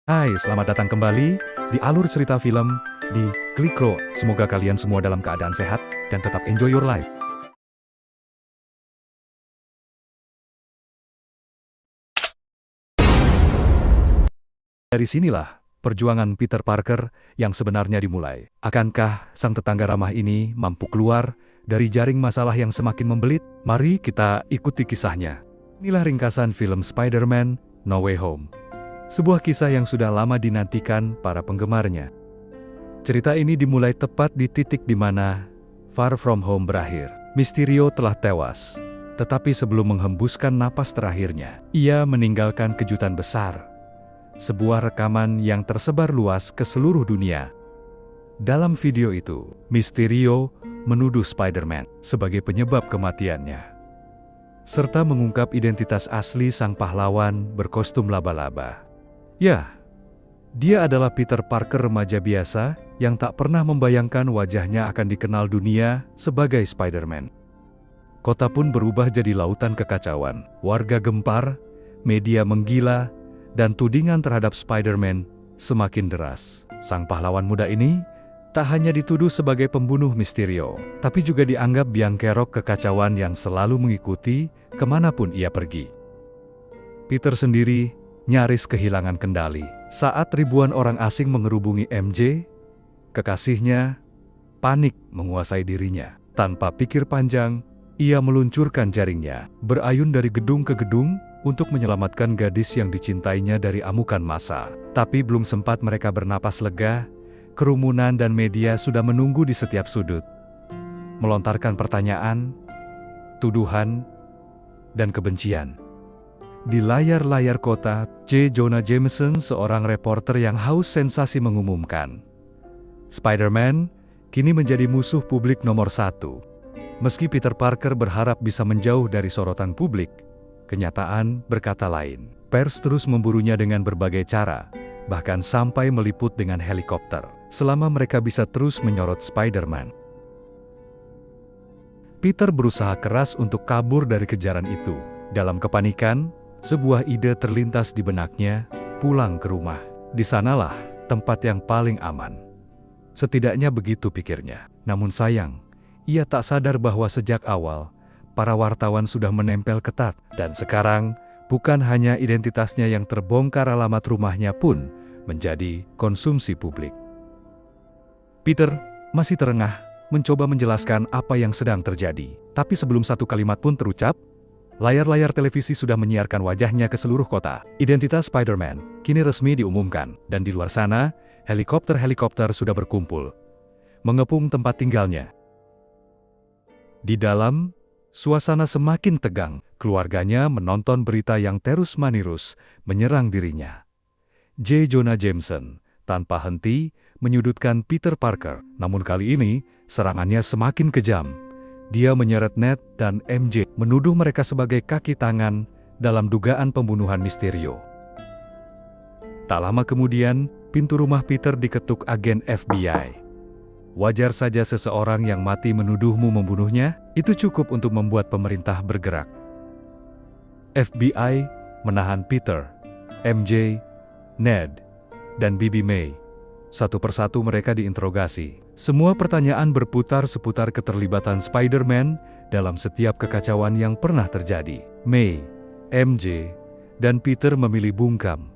Hai, selamat datang kembali di Alur Cerita Film di Klikro. Semoga kalian semua dalam keadaan sehat dan tetap enjoy your life. Dari sinilah perjuangan Peter Parker yang sebenarnya dimulai. Akankah sang tetangga ramah ini mampu keluar dari jaring masalah yang semakin membelit? Mari kita ikuti kisahnya. Inilah ringkasan film Spider-Man No Way Home. Sebuah kisah yang sudah lama dinantikan para penggemarnya. Cerita ini dimulai tepat di titik di mana Far From Home berakhir. Mysterio telah tewas, tetapi sebelum menghembuskan napas terakhirnya, ia meninggalkan kejutan besar. Sebuah rekaman yang tersebar luas ke seluruh dunia. Dalam video itu, Mysterio menuduh Spider-Man sebagai penyebab kematiannya, serta mengungkap identitas asli sang pahlawan berkostum laba-laba. Ya, dia adalah Peter Parker remaja biasa yang tak pernah membayangkan wajahnya akan dikenal dunia sebagai Spider-Man. Kota pun berubah jadi lautan kekacauan. Warga gempar, media menggila, dan tudingan terhadap Spider-Man semakin deras. Sang pahlawan muda ini tak hanya dituduh sebagai pembunuh Mysterio, tapi juga dianggap biang kerok kekacauan yang selalu mengikuti kemanapun ia pergi. Peter sendiri nyaris kehilangan kendali saat ribuan orang asing mengerubungi MJ. Kekasihnya panik menguasai dirinya. Tanpa pikir panjang, ia meluncurkan jaringnya, berayun dari gedung ke gedung untuk menyelamatkan gadis yang dicintainya dari amukan massa. Tapi belum sempat mereka bernapas lega, kerumunan dan media sudah menunggu di setiap sudut, melontarkan pertanyaan, tuduhan, dan kebencian. Di layar-layar kota, J. Jonah Jameson, seorang reporter yang haus sensasi, mengumumkan, Spider-Man kini menjadi musuh publik nomor 1. Meski Peter Parker berharap bisa menjauh dari sorotan publik, kenyataan berkata lain. Pers terus memburunya dengan berbagai cara, bahkan sampai meliput dengan helikopter, selama mereka bisa terus menyorot Spider-Man. Peter berusaha keras untuk kabur dari kejaran itu. Dalam kepanikan, sebuah ide terlintas di benaknya, pulang ke rumah. Di sanalah tempat yang paling aman. Setidaknya begitu pikirnya. Namun sayang, ia tak sadar bahwa sejak awal, para wartawan sudah menempel ketat. Dan sekarang, bukan hanya identitasnya yang terbongkar, alamat rumahnya pun menjadi konsumsi publik. Peter masih terengah mencoba menjelaskan apa yang sedang terjadi. Tapi sebelum satu kalimat pun terucap, layar-layar televisi sudah menyiarkan wajahnya ke seluruh kota. Identitas Spider-Man kini resmi diumumkan, dan di luar sana, helikopter-helikopter sudah berkumpul, mengepung tempat tinggalnya. Di dalam, suasana semakin tegang. Keluarganya menonton berita yang terus-menerus menyerang dirinya. J. Jonah Jameson tanpa henti menyudutkan Peter Parker. Namun kali ini, serangannya semakin kejam. Dia menyeret Ned dan MJ, menuduh mereka sebagai kaki tangan dalam dugaan pembunuhan Mysterio. Tak lama kemudian, pintu rumah Peter diketuk agen FBI. Wajar saja seseorang yang mati menuduhmu membunuhnya, itu cukup untuk membuat pemerintah bergerak. FBI menahan Peter, MJ, Ned, dan Bibi May. Satu persatu mereka diinterogasi. Semua pertanyaan berputar seputar keterlibatan Spider-Man dalam setiap kekacauan yang pernah terjadi. May, MJ, dan Peter memilih bungkam,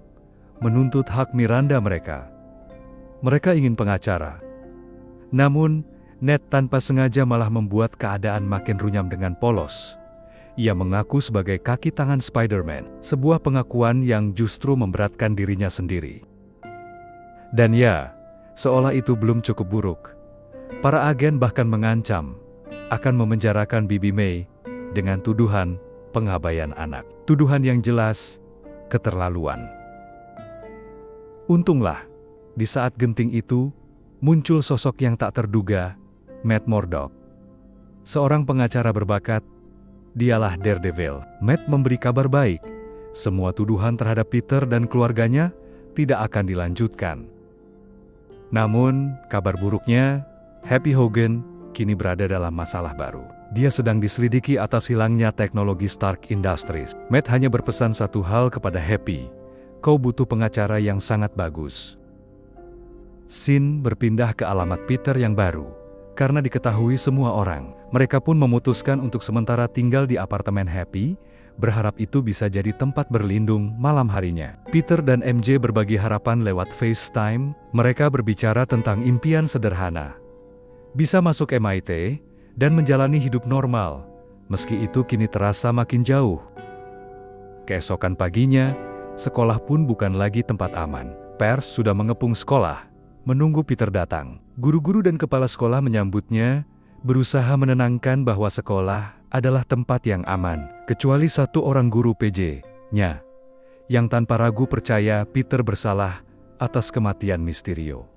menuntut hak Miranda mereka. Mereka ingin pengacara. Namun, Ned tanpa sengaja malah membuat keadaan makin runyam dengan polos. Ia mengaku sebagai kaki tangan Spider-Man, sebuah pengakuan yang justru memberatkan dirinya sendiri. Dan ya, seolah itu belum cukup buruk. Para agen bahkan mengancam akan memenjarakan Bibi May dengan tuduhan pengabaian anak. Tuduhan yang jelas keterlaluan. Untunglah, di saat genting itu, muncul sosok yang tak terduga, Matt Murdock. Seorang pengacara berbakat, dialah Daredevil. Matt memberi kabar baik. Semua tuduhan terhadap Peter dan keluarganya tidak akan dilanjutkan. Namun, kabar buruknya, Happy Hogan kini berada dalam masalah baru. Dia sedang diselidiki atas hilangnya teknologi Stark Industries. Matt hanya berpesan satu hal kepada Happy, kau butuh pengacara yang sangat bagus. Scene berpindah ke alamat Peter yang baru. Karena diketahui semua orang, mereka pun memutuskan untuk sementara tinggal di apartemen Happy, berharap itu bisa jadi tempat berlindung malam harinya. Peter dan MJ berbagi harapan lewat FaceTime, mereka berbicara tentang impian sederhana. Bisa masuk MIT, dan menjalani hidup normal, meski itu kini terasa makin jauh. Keesokan paginya, sekolah pun bukan lagi tempat aman. Pers sudah mengepung sekolah, menunggu Peter datang. Guru-guru dan kepala sekolah menyambutnya, berusaha menenangkan bahwa sekolah adalah tempat yang aman, kecuali satu orang guru PJ-nya, yang tanpa ragu percaya Peter bersalah atas kematian Mysterio.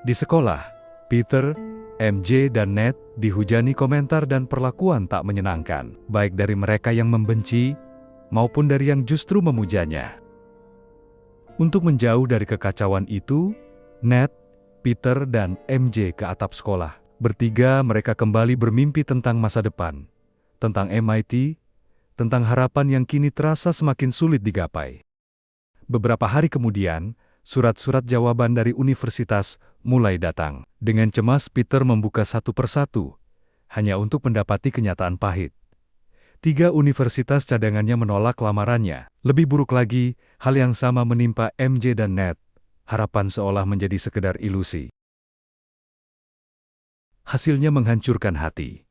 Di sekolah, Peter, MJ, dan Ned dihujani komentar dan perlakuan tak menyenangkan, baik dari mereka yang membenci, maupun dari yang justru memujanya. Untuk menjauh dari kekacauan itu, Ned, Peter, dan MJ ke atap sekolah. Bertiga mereka kembali bermimpi tentang masa depan, tentang MIT, tentang harapan yang kini terasa semakin sulit digapai. Beberapa hari kemudian, surat-surat jawaban dari universitas mulai datang. Dengan cemas Peter membuka satu persatu, hanya untuk mendapati kenyataan pahit. 3 universitas cadangannya menolak lamarannya. Lebih buruk lagi, hal yang sama menimpa MJ dan Ned. Harapan seolah menjadi sekedar ilusi. Hasilnya menghancurkan hati.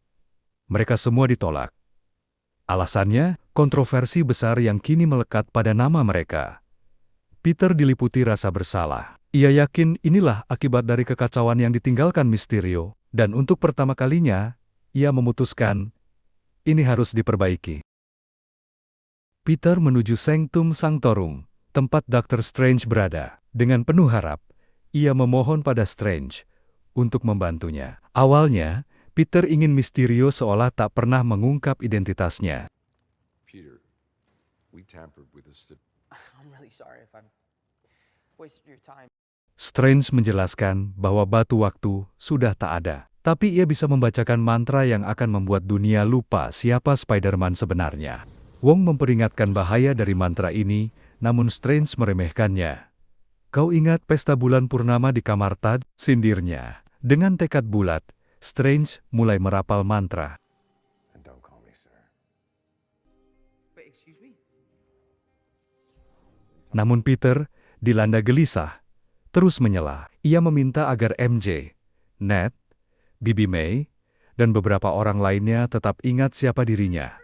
Mereka semua ditolak. Alasannya, kontroversi besar yang kini melekat pada nama mereka. Peter diliputi rasa bersalah. Ia yakin inilah akibat dari kekacauan yang ditinggalkan Mysterio, dan untuk pertama kalinya, ia memutuskan, ini harus diperbaiki. Peter menuju Sanctum Sanctorum, tempat Dr. Strange berada. Dengan penuh harap, ia memohon pada Strange untuk membantunya. Awalnya, Peter ingin Mysterio seolah tak pernah mengungkap identitasnya. Peter, we tampered with the I'm really sorry if I'm wasting your time. Strange menjelaskan bahwa batu waktu sudah tak ada. Tapi ia bisa membacakan mantra yang akan membuat dunia lupa siapa Spider-Man sebenarnya. Wong memperingatkan bahaya dari mantra ini, namun Strange meremehkannya. Kau ingat pesta bulan purnama di kamar Tad? Sindirnya. Dengan tekad bulat, Strange mulai merapal mantra. And don't call me sir. Wait, excuse me? Namun Peter, dilanda gelisah, terus menyela. Ia meminta agar MJ, Ned, Bibi May, dan beberapa orang lainnya tetap ingat siapa dirinya.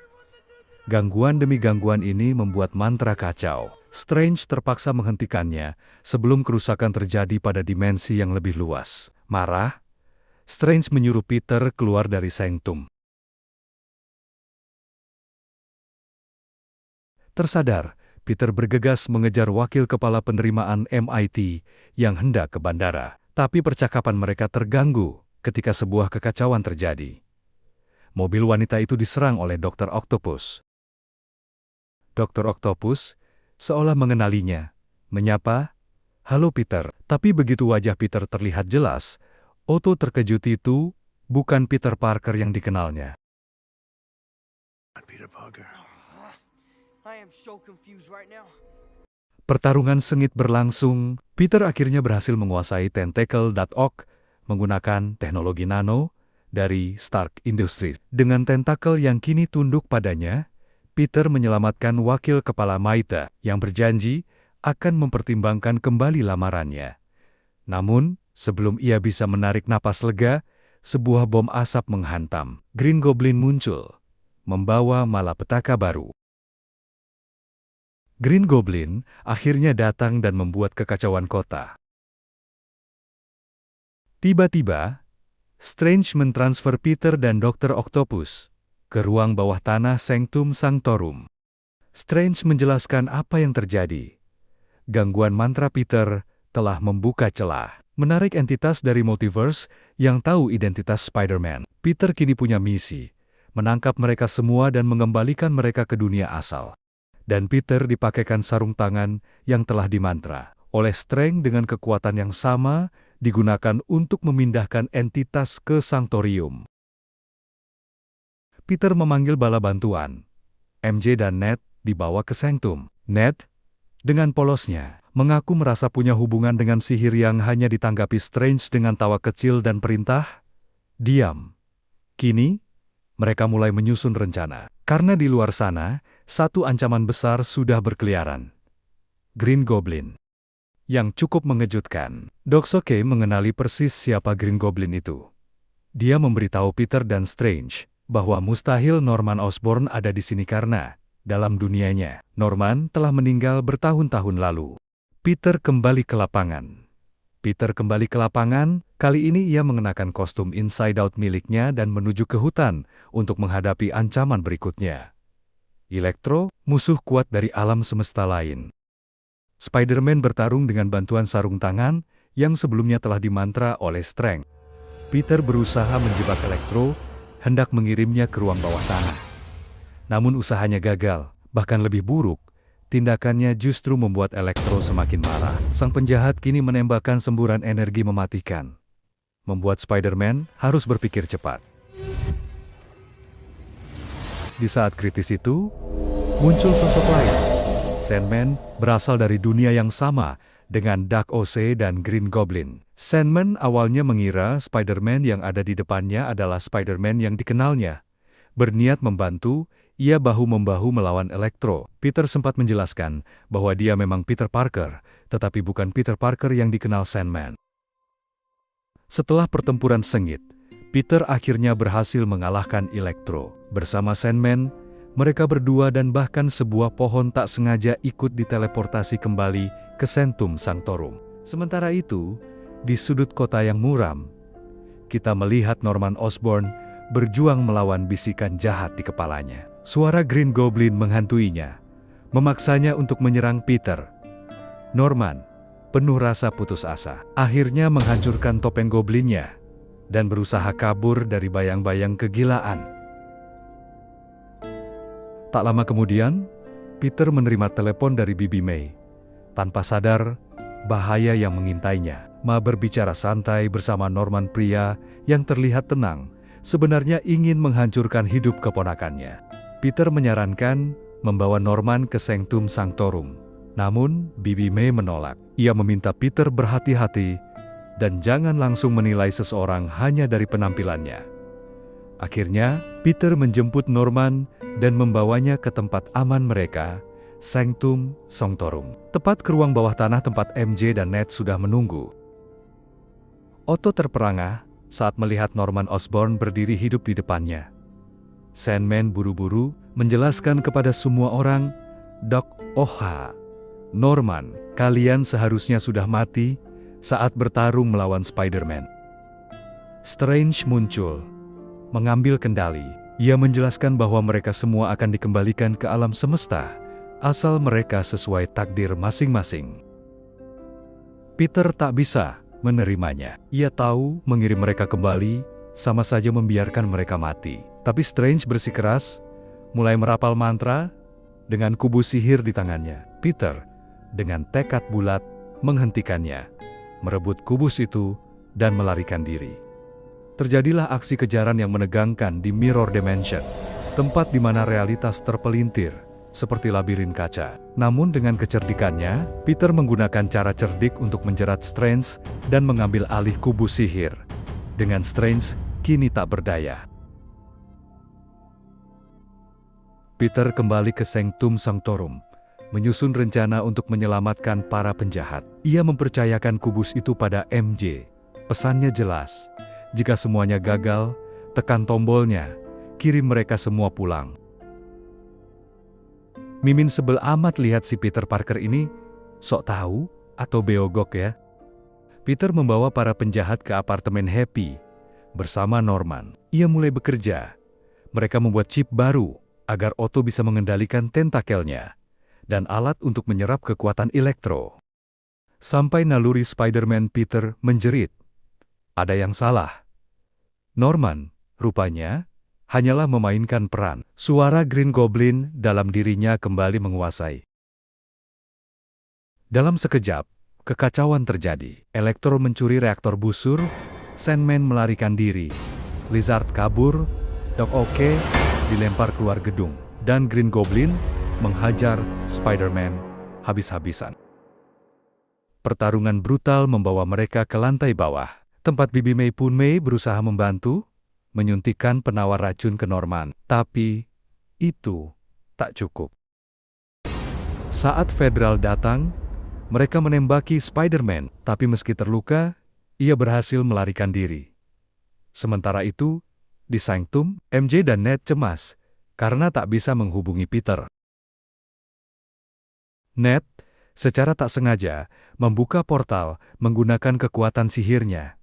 Gangguan demi gangguan ini membuat mantra kacau. Strange terpaksa menghentikannya sebelum kerusakan terjadi pada dimensi yang lebih luas. Marah, Strange menyuruh Peter keluar dari Sanctum. Tersadar, Peter bergegas mengejar wakil kepala penerimaan MIT yang hendak ke bandara. Tapi percakapan mereka terganggu ketika sebuah kekacauan terjadi. Mobil wanita itu diserang oleh Dr. Octopus. Dr. Octopus seolah mengenalinya, menyapa, "Halo Peter." Tapi begitu wajah Peter terlihat jelas, Otto terkejut itu bukan Peter Parker yang dikenalnya. Peter Parker. I am so confused right now. Pertarungan sengit berlangsung, Peter akhirnya berhasil menguasai Tentacle.org menggunakan teknologi nano dari Stark Industries. Dengan tentakel yang kini tunduk padanya, Peter menyelamatkan wakil kepala MIT yang berjanji akan mempertimbangkan kembali lamarannya. Namun, sebelum ia bisa menarik napas lega, sebuah bom asap menghantam. Green Goblin muncul, membawa malapetaka baru. Green Goblin akhirnya datang dan membuat kekacauan kota. Tiba-tiba, Strange mentransfer Peter dan Dr. Octopus ke ruang bawah tanah Sanctum Sanctorum. Strange menjelaskan apa yang terjadi. Gangguan mantra Peter telah membuka celah, menarik entitas dari multiverse yang tahu identitas Spider-Man. Peter kini punya misi, menangkap mereka semua dan mengembalikan mereka ke dunia asal. Dan Peter dipakaikan sarung tangan yang telah dimantra oleh Strange dengan kekuatan yang sama digunakan untuk memindahkan entitas ke Sanctorium. Peter memanggil bala bantuan. MJ dan Ned dibawa ke Sanctum. Ned, Dengan polosnya, mengaku merasa punya hubungan dengan sihir yang hanya ditanggapi Strange dengan tawa kecil dan perintah, "Diam." Kini, mereka mulai menyusun rencana. Karena di luar sana, satu ancaman besar sudah berkeliaran. Green Goblin. Yang cukup mengejutkan, Doksoke mengenali persis siapa Green Goblin itu. Dia memberitahu Peter dan Strange bahwa mustahil Norman Osborn ada di sini karena, dalam dunianya, Norman telah meninggal bertahun-tahun lalu. Peter kembali ke lapangan. Kali ini ia mengenakan kostum Inside Out miliknya dan menuju ke hutan untuk menghadapi ancaman berikutnya. Electro, musuh kuat dari alam semesta lain. Spider-Man bertarung dengan bantuan sarung tangan yang sebelumnya telah dimantra oleh Strength. Peter berusaha menjebak Electro, hendak mengirimnya ke ruang bawah tanah. Namun usahanya gagal, bahkan lebih buruk. Tindakannya justru membuat Electro semakin marah. Sang penjahat kini menembakkan semburan energi mematikan, membuat Spider-Man harus berpikir cepat. Di saat kritis itu, muncul sosok lain. Sandman berasal dari dunia yang sama dengan Dark Oce dan Green Goblin. Sandman awalnya mengira Spider-Man yang ada di depannya adalah Spider-Man yang dikenalnya. Berniat membantu, ia bahu-membahu melawan Electro. Peter sempat menjelaskan bahwa dia memang Peter Parker, tetapi bukan Peter Parker yang dikenal Sandman. Setelah pertempuran sengit, Peter akhirnya berhasil mengalahkan Electro. Bersama Sandman, mereka berdua dan bahkan sebuah pohon tak sengaja ikut diteleportasi kembali ke Sanctum Sanctorum. Sementara itu, di sudut kota yang muram, kita melihat Norman Osborn berjuang melawan bisikan jahat di kepalanya. Suara Green Goblin menghantuinya, memaksanya untuk menyerang Peter. Norman, penuh rasa putus asa, akhirnya menghancurkan topeng goblinnya dan berusaha kabur dari bayang-bayang kegilaan. Tak lama kemudian, Peter menerima telepon dari Bibi May. Tanpa sadar, bahaya yang mengintainya. Ma berbicara santai bersama Norman, pria yang terlihat tenang, sebenarnya ingin menghancurkan hidup keponakannya. Peter menyarankan membawa Norman ke Sanctum Sanctorum. Namun, Bibi May menolak. Ia meminta Peter berhati-hati dan jangan langsung menilai seseorang hanya dari penampilannya. Akhirnya, Peter menjemput Norman dan membawanya ke tempat aman mereka, Sanctum Sanctorum. Tepat ke ruang bawah tanah tempat MJ dan Ned sudah menunggu. Otto terperangah saat melihat Norman Osborn berdiri hidup di depannya. Sandman buru-buru menjelaskan kepada semua orang, "Doc Oha, Norman, kalian seharusnya sudah mati saat bertarung melawan Spider-Man." Strange muncul, mengambil kendali. Ia menjelaskan bahwa mereka semua akan dikembalikan ke alam semesta, asal mereka sesuai takdir masing-masing. Peter tak bisa menerimanya. Ia tahu mengirim mereka kembali sama saja membiarkan mereka mati. Tapi Strange bersikeras, mulai merapal mantra dengan kubu sihir di tangannya. Peter, dengan tekad bulat, menghentikannya, merebut kubus itu, dan melarikan diri. Terjadilah aksi kejaran yang menegangkan di Mirror Dimension, tempat di mana realitas terpelintir, seperti labirin kaca. Namun dengan kecerdikannya, Peter menggunakan cara cerdik untuk menjerat Strange dan mengambil alih kubus sihir. Dengan Strange kini tak berdaya. Peter kembali ke Sanctum Sanctorum, menyusun rencana untuk menyelamatkan para penjahat. Ia mempercayakan kubus itu pada MJ. Pesannya jelas, jika semuanya gagal, tekan tombolnya, kirim mereka semua pulang. Mimin sebel amat lihat si Peter Parker ini, sok tahu atau beogok ya. Peter membawa para penjahat ke apartemen Happy bersama Norman. Ia mulai bekerja. Mereka membuat chip baru agar Otto bisa mengendalikan tentakelnya dan alat untuk menyerap kekuatan Electro. Sampai naluri Spider-Man Peter menjerit. Ada yang salah. Norman, rupanya, hanyalah memainkan peran. Suara Green Goblin dalam dirinya kembali menguasai. Dalam sekejap, kekacauan terjadi. Electro mencuri reaktor busur, Sandman melarikan diri, Lizard kabur, Doc Ock dilempar keluar gedung, dan Green Goblin menghajar Spider-Man habis-habisan. Pertarungan brutal membawa mereka ke lantai bawah. Tempat Bibi Mei Pun Mei berusaha membantu, menyuntikkan penawar racun ke Norman. Tapi, itu tak cukup. Saat Federal datang, mereka menembaki Spider-Man, tapi meski terluka, ia berhasil melarikan diri. Sementara itu, di Sanctum, MJ dan Ned cemas karena tak bisa menghubungi Peter. Ned, secara tak sengaja, membuka portal menggunakan kekuatan sihirnya.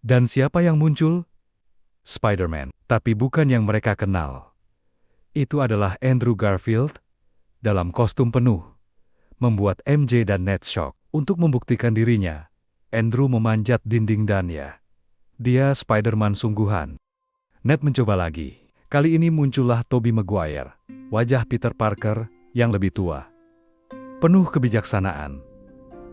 Dan siapa yang muncul? Spider-Man, tapi bukan yang mereka kenal. Itu adalah Andrew Garfield dalam kostum penuh, membuat MJ dan Ned shock. Untuk membuktikan dirinya, Andrew memanjat dinding dan dia Spider-Man sungguhan. Ned mencoba lagi. Kali ini muncullah Tobey Maguire, wajah Peter Parker yang lebih tua. Penuh kebijaksanaan.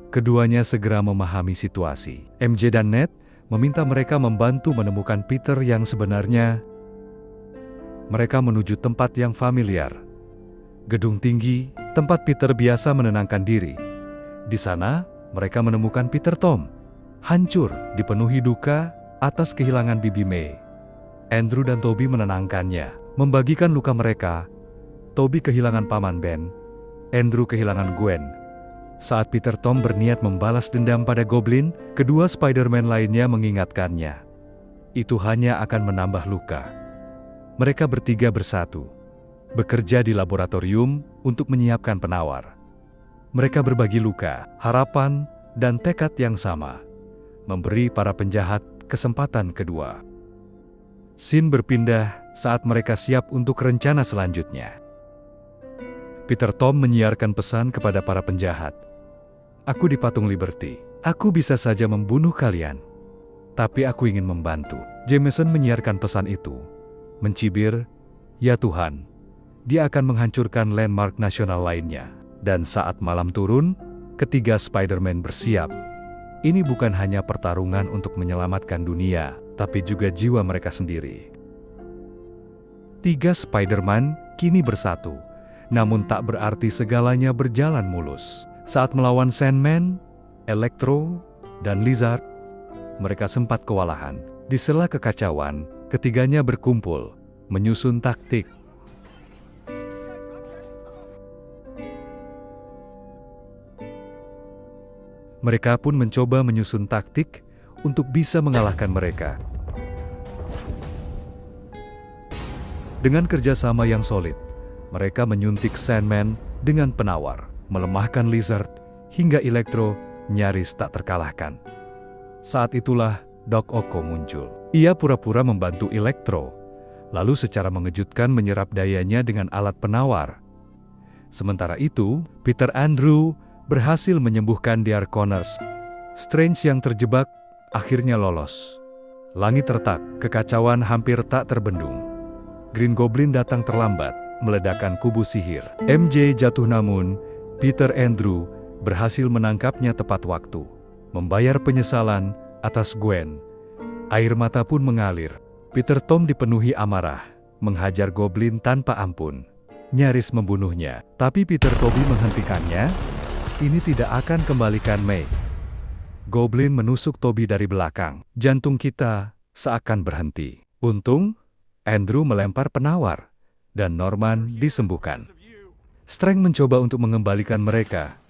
Keduanya segera memahami situasi. MJ dan Ned meminta mereka membantu menemukan Peter yang sebenarnya. Mereka menuju tempat yang familiar. Gedung tinggi, tempat Peter biasa menenangkan diri. Di sana, mereka menemukan Peter Tom, hancur, dipenuhi duka atas kehilangan Bibi Mei. Andrew dan Tobey menenangkannya, membagikan luka mereka. Tobey kehilangan Paman Ben, Andrew kehilangan Gwen. Saat Peter Tom berniat membalas dendam pada Goblin, kedua Spider-Man lainnya mengingatkannya. Itu hanya akan menambah luka. Mereka bertiga bersatu, bekerja di laboratorium untuk menyiapkan penawar. Mereka berbagi luka, harapan, dan tekad yang sama, memberi para penjahat kesempatan kedua. Scene berpindah saat mereka siap untuk rencana selanjutnya. Peter Tom menyiarkan pesan kepada para penjahat. Aku di Patung Liberty. Aku bisa saja membunuh kalian. Tapi aku ingin membantu. Jameson menyiarkan pesan itu. Mencibir, ya Tuhan, dia akan menghancurkan landmark nasional lainnya. Dan saat malam turun, ketiga Spider-Man bersiap. Ini bukan hanya pertarungan untuk menyelamatkan dunia, tapi juga jiwa mereka sendiri. Tiga Spider-Man kini bersatu, namun tak berarti segalanya berjalan mulus. Saat melawan Sandman, Electro, dan Lizard, mereka sempat kewalahan. Di sela kekacauan, ketiganya berkumpul, menyusun taktik. Mereka pun mencoba menyusun taktik untuk bisa mengalahkan mereka. Dengan kerjasama yang solid, mereka menyuntik Sandman dengan penawar, melemahkan Lizard, hingga Electro nyaris tak terkalahkan. Saat itulah Doc Ock muncul. Ia pura-pura membantu Electro, lalu secara mengejutkan menyerap dayanya dengan alat penawar. Sementara itu, Peter Andrew berhasil menyembuhkan Dear Connors. Strange yang terjebak akhirnya lolos. Langit retak, kekacauan hampir tak terbendung. Green Goblin datang terlambat, meledakkan kubu sihir. MJ jatuh namun Peter Andrew berhasil menangkapnya tepat waktu. Membayar penyesalan atas Gwen. Air mata pun mengalir. Peter Tom dipenuhi amarah, menghajar Goblin tanpa ampun. Nyaris membunuhnya, tapi Peter Tobey menghentikannya. Ini tidak akan kembalikan Mei. Goblin menusuk Tobey dari belakang. Jantung kita seakan berhenti. Untung, Andrew melempar penawar, dan Norman disembuhkan. Strange mencoba untuk mengembalikan mereka,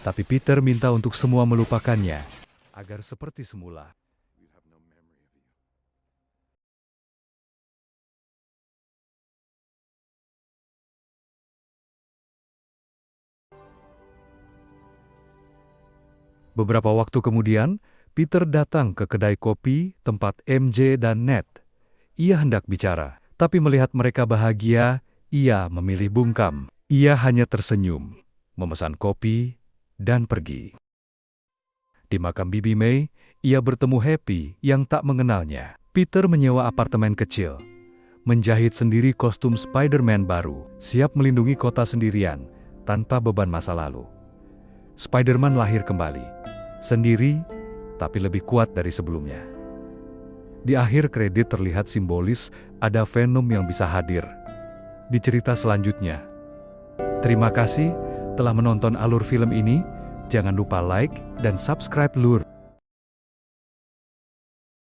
tapi Peter minta untuk semua melupakannya, agar seperti semula. Beberapa waktu kemudian, Peter datang ke kedai kopi tempat MJ dan Ned. Ia hendak bicara, tapi melihat mereka bahagia, ia memilih bungkam. Ia hanya tersenyum, memesan kopi, dan pergi. Di makam Bibi Mei, ia bertemu Happy yang tak mengenalnya. Peter menyewa apartemen kecil, menjahit sendiri kostum Spider-Man baru, siap melindungi kota sendirian, tanpa beban masa lalu. Spider-Man lahir kembali, sendiri, tapi lebih kuat dari sebelumnya. Di akhir kredit terlihat simbolis ada Venom yang bisa hadir. Di cerita selanjutnya. Terima kasih telah menonton alur film ini. Jangan lupa like dan subscribe Lur.